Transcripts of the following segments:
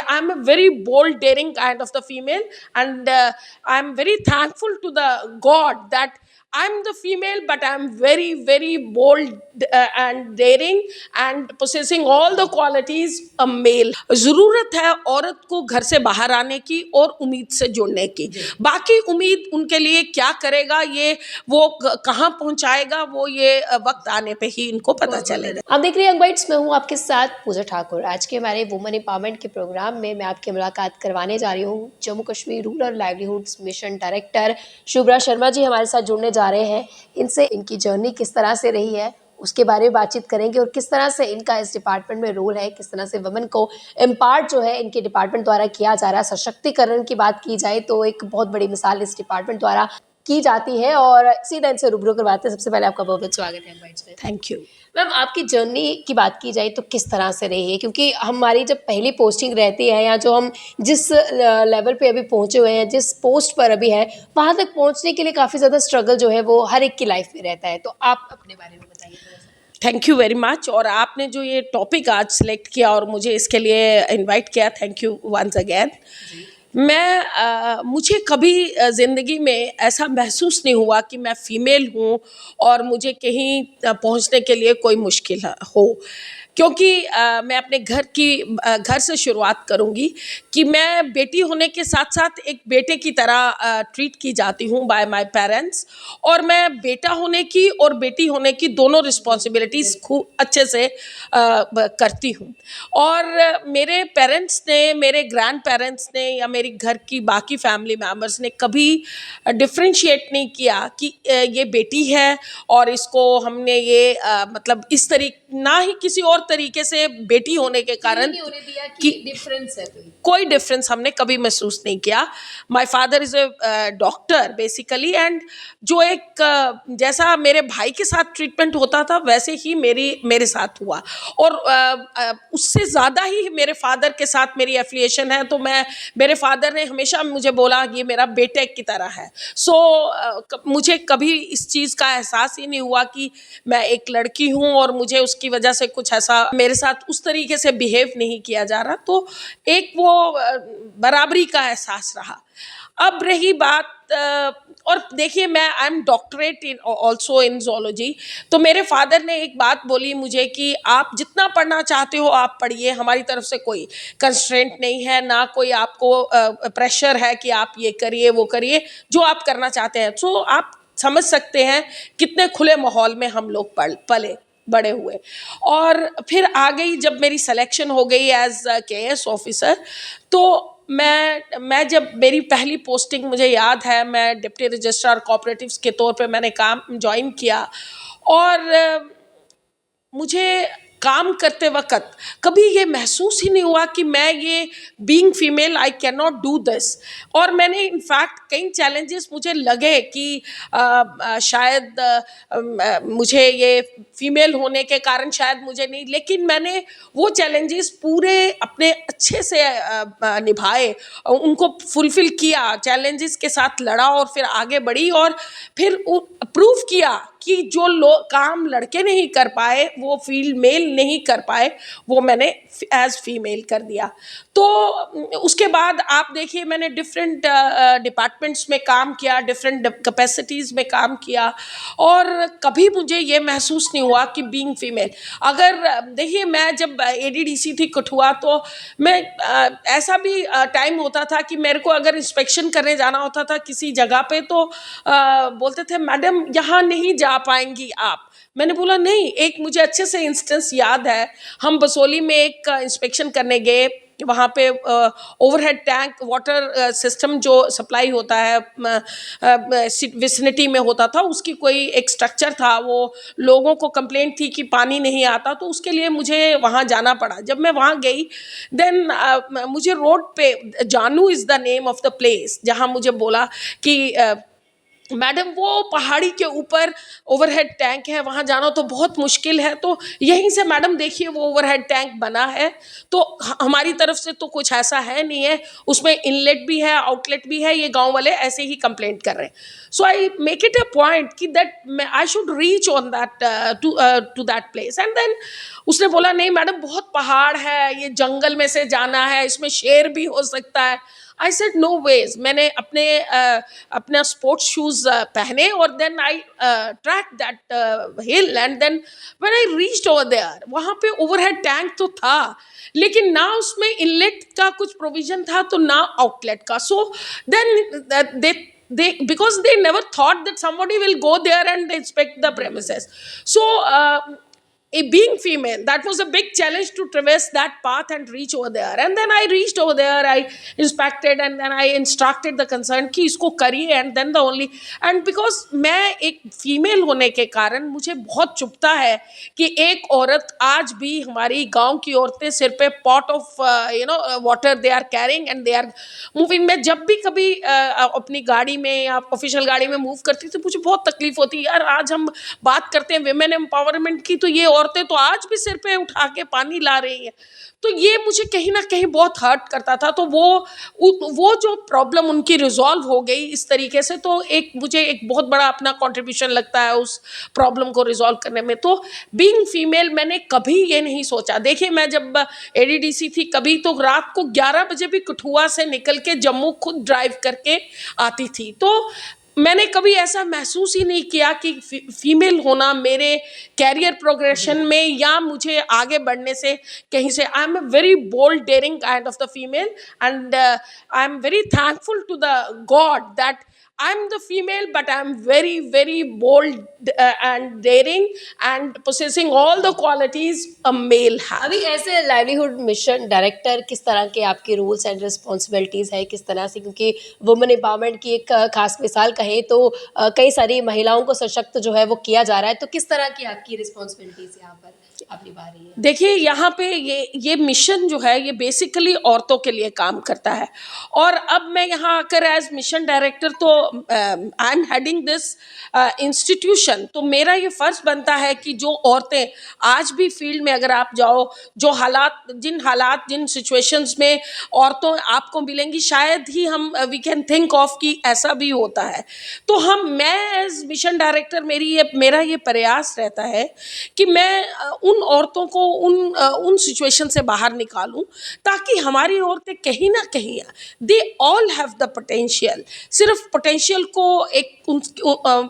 am a very bold, daring kind of the female, and I am very thankful to the God that I'm the female, but I'm very, very bold and daring and possessing all the qualities a male. जरूरत है औरत को घर से बाहर आने की और उम्मीद से जुड़ने की. बाकी उम्मीद उनके लिए क्या करेगा, ये वो कहाँ पहुंचाएगा, वो ये वक्त आने पे ही इनको पता चलेगा. आप देख रहे हैं यंग बाइट्स में हूँ आपके साथ पूजा ठाकुर. आज के हमारे वुमेन एम्पावरमेंट के प्रोग्राम में मैं आपकी मुलाकात करवाने जा रही हूँ Jammu Kashmir rural livelihoods mission director Shubhra Sharma ji हमारे साथ जुड़ने जा रहे हैं. इनसे इनकी जर्नी किस तरह से रही है उसके बारे में बातचीत करेंगे और किस तरह से इनका इस डिपार्टमेंट में रोल है, किस तरह से वुमेन को एम्पावर्ड जो है इनके डिपार्टमेंट द्वारा किया जा रहा है. सशक्तिकरण की बात की जाए तो एक बहुत बड़ी मिसाल इस डिपार्टमेंट द्वारा की जाती है और सीधा इनसे रूबरू करवाते हैं. सबसे पहले आपका बहुत बहुत स्वागत है बाइट्स में. थैंक यू मैम, आपकी जर्नी की बात की जाए तो किस तरह से रही है, क्योंकि हमारी जब पहली पोस्टिंग रहती है या जो हम जिस लेवल पे अभी पहुंचे हुए हैं, जिस पोस्ट पर अभी है, वहाँ तक पहुंचने के लिए काफ़ी ज़्यादा स्ट्रगल जो है वो हर एक की लाइफ में रहता है. तो आप अपने बारे में बताइए थोड़ा सा. Thank you very much. और आपने जो ये टॉपिक आज सिलेक्ट किया और मुझे इसके लिए इनवाइट किया, थैंक यू वंस अगेन. मुझे कभी ज़िंदगी में ऐसा महसूस नहीं हुआ कि मैं फ़ीमेल हूँ और मुझे कहीं पहुँचने के लिए कोई मुश्किल हो, क्योंकि मैं अपने घर से शुरुआत करूँगी कि मैं बेटी होने के साथ साथ एक बेटे की तरह ट्रीट की जाती हूँ बाय माय पेरेंट्स. और मैं बेटा होने की और बेटी होने की दोनों रिस्पॉन्सिबिलिटीज़ खूब अच्छे से करती हूँ. और मेरे पेरेंट्स ने, मेरे ग्रैंड पेरेंट्स ने या मेरी घर की बाकी फैमिली मेम्बर्स ने कभी डिफ्रेंशिएट नहीं किया कि ये बेटी है और इसको हमने ये मतलब इस तरीके, ना ही किसी और तरीके से बेटी होने के कारण कि डिफरेंस है कोई डिफरेंस हमने कभी महसूस नहीं किया. My father is a doctor basically, and जो एक जैसा मेरे भाई के साथ ट्रीटमेंट होता था वैसे ही मेरे साथ हुआ. और उससे ज़्यादा ही मेरे फादर के साथ मेरी एफिलिएशन है. तो मेरे फादर ने हमेशा मुझे बोला ये मेरा बेटे की तरह है. मुझे कभी इस चीज़ का एहसास ही नहीं हुआ कि मैं एक लड़की हूँ और मुझे उसकी वजह से कुछ ऐसा मेरे साथ उस तरीके से बिहेव नहीं किया जा रहा. तो एक वो बराबरी का एहसास रहा. अब रही बात और देखिए, मैं I am doctorate in also in zoology. तो मेरे फादर ने एक बात बोली मुझे कि आप जितना पढ़ना चाहते हो आप पढ़िए, हमारी तरफ से कोई कंस्ट्रेंट नहीं है, ना कोई आपको प्रेशर है कि आप ये करिए वो करिए, जो आप करना चाहते हैं. सो आप समझ सकते हैं कितने खुले माहौल में हम लोग पले बड़े हुए. और फिर आ गई जब मेरी सिलेक्शन हो गई एज KS ऑफिसर. तो मैं जब मेरी पहली पोस्टिंग मुझे याद है, मैं डिप्टी रजिस्ट्रार कोऑपरेटिव्स के तौर पे मैंने काम ज्वाइन किया. और मुझे काम करते वक्त कभी ये महसूस ही नहीं हुआ कि मैं ये being female I can not do this. और मैंने इनफैक्ट कई चैलेंजेस मुझे लगे कि शायद मुझे ये फीमेल होने के कारण शायद मुझे नहीं, लेकिन मैंने वो चैलेंजेस पूरे अपने अच्छे से निभाए, उनको फुलफिल किया, चैलेंजेस के साथ लड़ा और फिर आगे बढ़ी. और फिर प्रूव किया कि जो काम लड़के नहीं कर पाए, वो फील्ड मेल नहीं कर पाए, वो मैंने एज फीमेल कर दिया. तो उसके बाद आप देखिए, मैंने डिफरेंट डिपार्टमेंट्स में काम किया, डिफरेंट कैपेसिटीज़ में काम किया, और कभी मुझे ये महसूस नहीं हुआ कि बीइंग फीमेल. अगर देखिए, मैं जब ADDC थी कठुआ, तो मैं ऐसा भी टाइम होता था कि मेरे को अगर इंस्पेक्शन करने जाना होता था किसी जगह पे, तो बोलते थे मैडम यहाँ नहीं जा पाएंगी आप. मैंने बोला नहीं. एक मुझे अच्छे से इंस्टेंस याद है, हम बसोली में एक इंस्पेक्शन करने गए. वहाँ पे ओवरहेड टैंक वाटर सिस्टम जो सप्लाई होता है विसिनिटी में होता था, उसकी कोई एक स्ट्रक्चर था, वो लोगों को कंप्लेंट थी कि पानी नहीं आता, तो उसके लिए मुझे वहाँ जाना पड़ा. जब मैं वहाँ गई, देन मुझे रोड पे, जानू is the name of the place, जहाँ मुझे बोला कि मैडम वो पहाड़ी के ऊपर ओवरहेड टैंक है, वहाँ जाना तो बहुत मुश्किल है, तो यहीं से मैडम देखिए वो ओवरहेड टैंक बना है, तो हमारी तरफ से तो कुछ ऐसा है नहीं है, उसमें इनलेट भी है, आउटलेट भी है, ये गांव वाले ऐसे ही कंप्लेंट कर रहे हैं. So I make it a point कि that I should reach on that to that place. And then उसने बोला नहीं मैडम बहुत पहाड़ है, ये जंगल में से जाना है, इसमें शेर भी हो सकता है. I said no ways. मैंने अपना स्पोर्ट्स शूज पहने और then I trek that hill. And then when I reached over there, वहाँ पे ओवरहेड टैंक तो था लेकिन ना उसमें इनलेट का कुछ प्रोविजन था तो ना आउटलेट का. So then they because they never thought that somebody will go there and inspect the premises. So being female, that was a big challenge to traverse that path and reach over there. And then I reached over there, I inspected and then I instructed the concerned कि इसको करिए. And then the only, and because मैं एक female होने के कारण मुझे बहुत चुभता है कि एक औरत, आज भी हमारी गांव की औरतें सिर पे pot of water they are carrying and they are moving. मैं जब भी कभी अपनी गाड़ी में या ऑफिशियल गाड़ी में मूव करती तो मुझे बहुत तकलीफ होती है. यार आज हम बात करते हैं विमेन एम्पावरमेंट की, तो ये औरतें तो आज भी सिर पे उठा के पानी ला रही हैं. तो ये मुझे कहीं ना कहीं बहुत हर्ट करता था. तो वो जो प्रॉब्लम उनकी रिजॉल्व हो गई इस तरीके से, तो एक मुझे एक बहुत बड़ा अपना कंट्रीब्यूशन लगता है उस प्रॉब्लम को रिजॉल्व करने में. तो बीइंग फीमेल मैंने कभी ये नहीं सोचा. देखिए मैं जब एडीडीसी थी, कभी तो रात को 11 बजे भी कठुआ से निकल के जम्मू खुद ड्राइव करके आती थी. तो मैंने कभी ऐसा महसूस ही नहीं किया कि फीमेल होना मेरे कैरियर प्रोग्रेशन में या मुझे आगे बढ़ने से कहीं से. I am a very bold daring kind of the female and I am very thankful to the God that I'm the female, but I'm very, very bold and daring and possessing all the qualities a male has. अभी ऐसे livelihood mission director किस तरह के आपके rules and responsibilities है, किस तरह से, क्योंकि वुमेन एम्पावरमेंट की एक खास मिसाल कहें तो कई सारी महिलाओं को सशक्त जो है वो किया जा रहा है, तो किस तरह की आपकी रिस्पॉन्सिबिलिटीज़ यहाँ पर आप निभा रही है? देखिए यहाँ पे ये मिशन जो है ये बेसिकली औरतों के लिए काम करता है. और अब मैं यहाँ आकर एज मिशन डायरेक्टर तो I am heading this institution, तो मेरा ये फ़र्ज़ बनता है कि जो औरतें आज भी फील्ड में अगर आप जाओ, जो जिन सिचुएशंस में औरतों आपको मिलेंगी, शायद ही हम वी कैन थिंक ऑफ कि ऐसा भी होता है. तो मैं एज मिशन डायरेक्टर मेरा ये प्रयास रहता है कि मैं उन औरतों को उन सिचुएशन से बाहर निकालूं, ताकि हमारी औरतें कहीं ना कहीं they all have the potential. सिर्फ पोटेंशियल को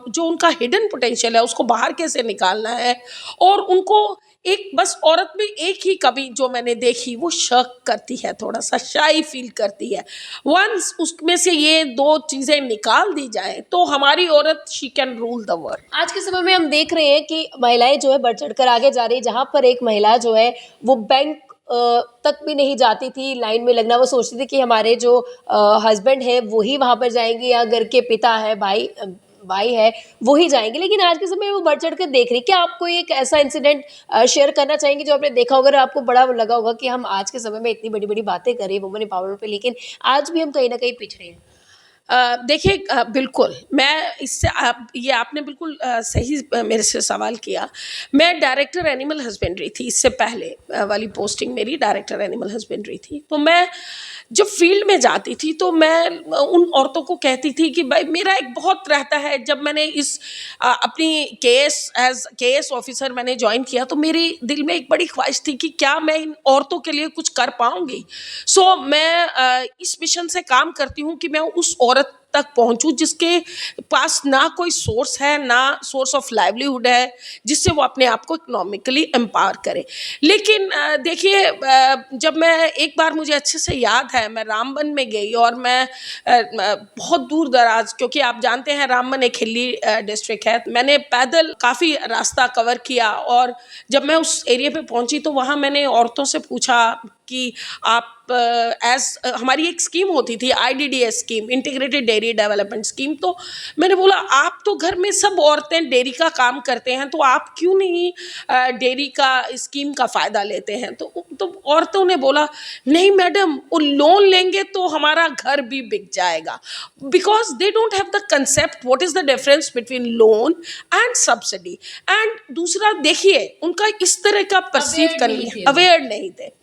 जो उनका हिडन पोटेंशियल है उसको बाहर कैसे निकालना है. और उनको एक बस औरत में एक ही कभी जो मैंने देखी, वो शक करती है, थोड़ा सा शाई फील करती है. वंस उसमें से ये 2 चीज़ें निकाल दी जाए तो हमारी औरत she can rule the world. आज के समय में हम देख रहे हैं कि महिलाएं जो है बढ़ चढ़कर आगे जा रही है, जहाँ पर एक महिला जो है वो बैंक तक भी नहीं जाती थी लाइन में लगना. वो सोचती थी कि हमारे जो हस्बैंड है वो ही वहाँ पर जाएंगे, या घर के पिता है, भाई है, वो ही जाएंगे. लेकिन आज के समय में वो बढ़ चढ़ कर देख रही. क्या आपको एक ऐसा इंसिडेंट शेयर करना चाहेंगे जो आपने देखा होगा, आपको बड़ा लगा होगा कि हम आज के समय में इतनी बड़ी बड़ी बातें करें वुमेन एम्पावरमेंट पे, लेकिन आज भी हम कहीं ना कहीं पिछड़े हैं? देखिए बिल्कुल, मैं इससे ये आपने बिल्कुल सही मेरे से सवाल किया. मैं डायरेक्टर एनिमल हस्बेंड्री थी, इससे पहले वाली पोस्टिंग मेरी डायरेक्टर एनिमल हस्बेंड्री थी. तो मैं जब फील्ड में जाती थी तो मैं उन औरतों को कहती थी कि भाई मेरा एक बहुत रहता है. जब मैंने अपनी केएस ऑफिसर मैंने ज्वाइन किया तो मेरे दिल में एक बड़ी ख्वाहिश थी कि क्या मैं इन औरतों के लिए कुछ कर पाऊंगी. सो मैं इस मिशन से काम करती हूँ कि मैं उस औरत तक पहुंचूं जिसके पास ना कोई सोर्स है, ना सोर्स ऑफ लाइवलीहुड है, जिससे वो अपने आप को इकोनॉमिकली एम्पावर करे. लेकिन देखिए जब मैं एक बार, मुझे अच्छे से याद है, मैं रामबन में गई और मैं बहुत दूर दराज, क्योंकि आप जानते हैं रामबन एक हिली डिस्ट्रिक्ट है, मैंने पैदल काफ़ी रास्ता कवर किया. और जब मैं उस एरिया पे पहुंची तो वहाँ मैंने औरतों से पूछा कि आप आप हमारी एक स्कीम होती थी IDDS scheme, integrated dairy development scheme. तो मैंने बोला आप तो घर में सब औरतें डेयरी का काम करते हैं, तो आप क्यों नहीं डेयरी का स्कीम का फ़ायदा लेते हैं? तो औरतों ने बोला नहीं मैडम, वो लोन लेंगे तो हमारा घर भी बिक जाएगा, because they don't have the concept what is the difference between loan and subsidy. And दूसरा देखिए, उनका इस तरह का परसीव करने अवेयर नहीं थे।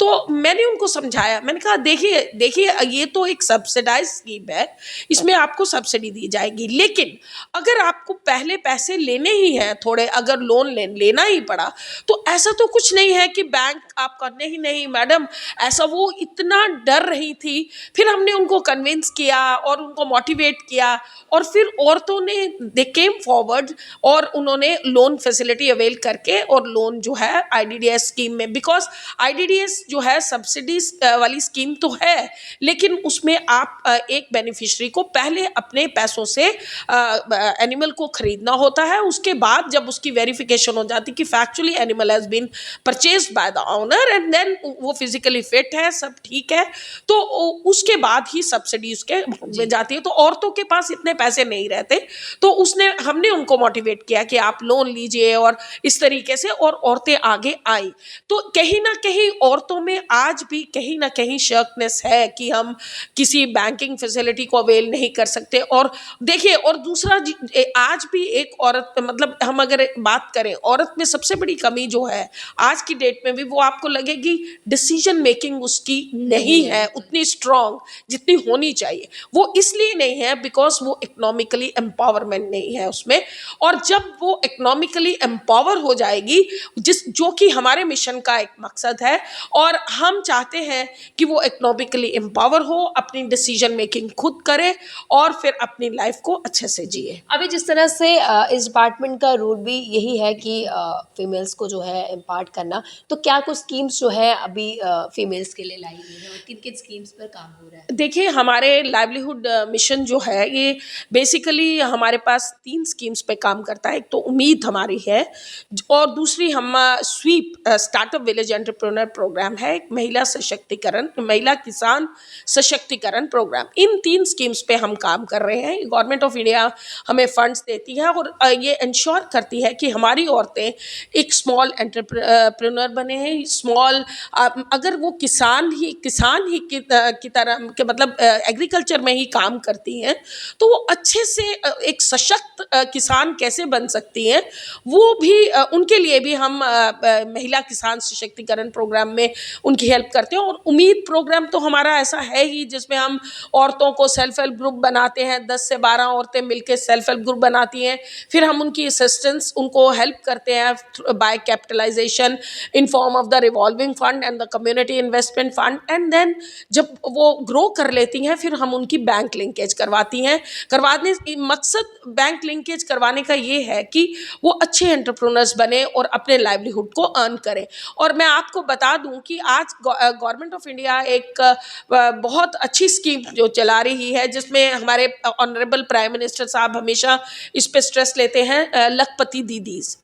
तो मैंने उनको समझाया, मैंने कहा देखिए ये तो एक सब्सिडाइज स्कीम है, इसमें आपको सब्सिडी दी जाएगी, लेकिन अगर आपको पहले पैसे लेने ही हैं थोड़े, अगर लोन लेना ही पड़ा, तो ऐसा तो कुछ नहीं है कि बैंक आपका नहीं मैडम ऐसा। वो इतना डर रही थी, फिर हमने उनको कन्विंस किया और उनको मोटिवेट किया, और फिर औरतों ने दे केम फॉरवर्ड और उन्होंने लोन फैसिलिटी अवेल करके और लोन जो है IDDS स्कीम में, बिकॉज IDDS जो है सब्सिडीज वाली स्कीम तो है, लेकिन उसमें आप एक बेनिफिशियरी को पहले अपने पैसों से एनिमल को खरीदना होता है, उसके बाद जब उसकी वेरिफिकेशन हो जाती कि factually animal has been purchased by the owner and then वो फिजिकली फिट है, सब ठीक है, तो उसके बाद ही सब्सिडी उसके में जाती है। तो औरतों के पास इतने पैसे नहीं रहते, तो हमने उनको मोटिवेट किया कि आप लोन लीजिए, और इस तरीके से और औरतें आगे आई। तो कहीं ना कहीं औरतों में आज भी कहीं ना कहीं शर्कनेस है कि हम किसी बैंकिंग फैसिलिटी को अवेल नहीं कर सकते। और देखिए, और दूसरा आज भी एक औरत, मतलब हम अगर बात करें औरत में सबसे बड़ी कमी जो है आज की डेट में भी, वो आपको लगेगी डिसीजन मेकिंग उसकी नहीं है उतनी स्ट्रांग जितनी होनी चाहिए। वो इसलिए नहीं है बिकॉज वो इकोनॉमिकली एम्पावरमेंट नहीं है उसमें। और जब वो इकोनॉमिकली एम्पावर हो जाएगी, जो कि हमारे मिशन का एक मकसद है, और हम चाहते हैं कि वो इकोनॉमिकली एम्पावर हो, अपनी डिसीजन मेकिंग खुद करे और फिर अपनी लाइफ को अच्छे से जिए। अभी जिस तरह से इस डिपार्टमेंट का रूल भी यही है कि फीमेल्स को जो है इम्पार्ट करना, तो क्या कुछ स्कीम्स जो है अभी फीमेल्स के लिए लाई गई है और किन किन स्कीम्स पर काम हो रहा है? देखिए, हमारे लाइवलीहुड मिशन जो है ये बेसिकली हमारे पास 3 स्कीम्स पे काम करता है। एक तो उम्मीद हमारी है, और दूसरी हम SVEP startup village entrepreneur programme है, एक महिला सशक्तिकरण, महिला किसान सशक्तिकरण प्रोग्राम। इन 3 स्कीम्स पे हम काम कर रहे हैं। गवर्नमेंट ऑफ इंडिया हमें फंड्स देती है और ये इंश्योर करती है कि हमारी औरतें एक स्मॉल एंटरप्रेन्योर बने हैं। स्मॉल, अगर वो किसान ही की तरह के, मतलब एग्रीकल्चर में ही काम करती हैं, तो वो अच्छे से एक सशक्त किसान कैसे बन सकती हैं, वो भी उनके लिए भी हम महिला किसान सशक्तिकरण प्रोग्राम में उनकी हेल्प करते हैं। और उम्मीद प्रोग्राम तो हमारा ऐसा है ही, जिसमें हम औरतों को सेल्फ हेल्प ग्रुप बनाते हैं। 10 से 12 औरतें मिलकर सेल्फ हेल्प ग्रुप बनाती हैं, फिर हम उनकी असिस्टेंस, उनको हेल्प करते हैं by capitalisation in form of the revolving fund and the community investment fund. And then जब वो ग्रो कर लेती हैं, फिर हम उनकी बैंक लिंकेज करवाने मकसद बैंक लिंकेज करवाने का ये है कि वो अच्छे एंटरप्रेन्योर्स बने और अपने लाइवलीहुड को अर्न करें। और मैं आपको बता दूं कि आज गवर्नमेंट ऑफ इंडिया एक बहुत अच्छी स्कीम जो चला रही है, जिसमें हमारे ऑनरेबल प्राइम मिनिस्टर साहब हमेशा इस पे स्ट्रेस लेते हैं, लखपति दीदीज।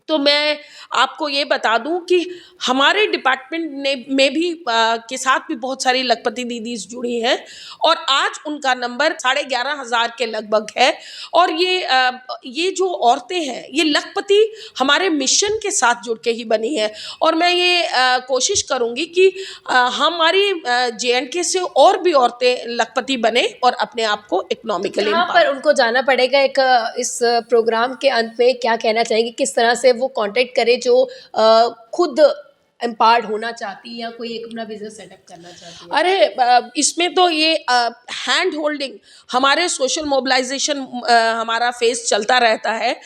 तो मैं आपको ये बता दूं कि हमारे डिपार्टमेंट में भी के साथ भी बहुत सारी लखपति दीदीज जुड़ी हैं, और आज उनका नंबर 11,500 के लगभग है। और ये जो औरतें हैं, ये लखपति हमारे मिशन के साथ जुड़ के ही बनी है। और मैं ये कोशिश करूंगी कि हमारी JNK से और भी औरतें लखपति बने और अपने आप को इकोनॉमिकली। यहाँ पर उनको जाना पड़ेगा, एक इस प्रोग्राम के अंत में क्या कहना चाहेंगे, किस तरह से वो कांटेक्ट करे जो खुद एम्पावर्ड होना चाहती है या कोई एक अपना बिजनेस सेटअप करना चाहती है? अरे इसमें तो ये हैंड होल्डिंग, हमारे सोशल मोबिलाइजेशन हमारा फेस चलता रहता है।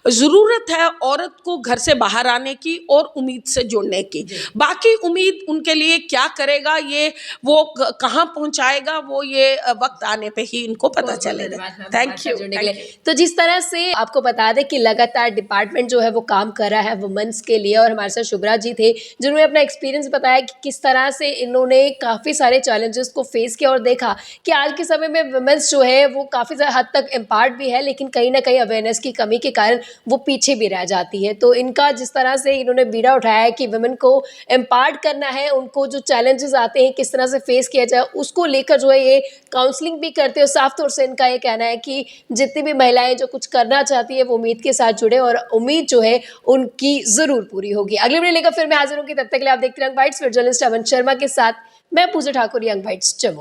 ज़रूरत है औरत को घर से बाहर आने की और उम्मीद से जुड़ने की। बाकी उम्मीद उनके लिए क्या करेगा, ये वो कहाँ पहुँचाएगा, वो ये वक्त आने पे ही इनको पता चलेगा। Thank you. तो जिस तरह से आपको बता दें कि लगातार डिपार्टमेंट जो है वो काम कर रहा है वुमेन्स के लिए, और हमारे साथ शुभ्रा जी थे जिन्होंने इन्होंने अपना एक्सपीरियंस बताया कि किस तरह से इन्होंने काफ़ी सारे चैलेंजेस को फेस किया और देखा कि आज के समय में वुमेन्स जो है वो काफ़ी हद तक एम्पावर्ड भी है, लेकिन कहीं ना कहीं अवेयरनेस की कमी के कारण वो पीछे भी रह जाती है। तो इनका जिस तरह से इन्होंने बीड़ा उठाया है कि वुमेन को एम्पावर्ड करना है, उनको जो चैलेंजेस आते हैं किस तरह से फेस किया जाए, उसको लेकर जो है ये काउंसलिंग भी करते हैं। साफ तौर से इनका ये कहना है कि जितनी भी महिलाएं जो कुछ करना चाहती है वो उम्मीद के साथ जुड़े और उम्मीद जो है उनकी जरूर पूरी होगी। अगले वीडियो लेकर फिर मैं हाजिर होंगी, तब तक के लिए आप देखते रहिए यंग बाइट्स, फिर जर्नलिस्ट अमन शर्मा के साथ मैं पूजा ठाकुर, यंग बाइट्स जम्मू।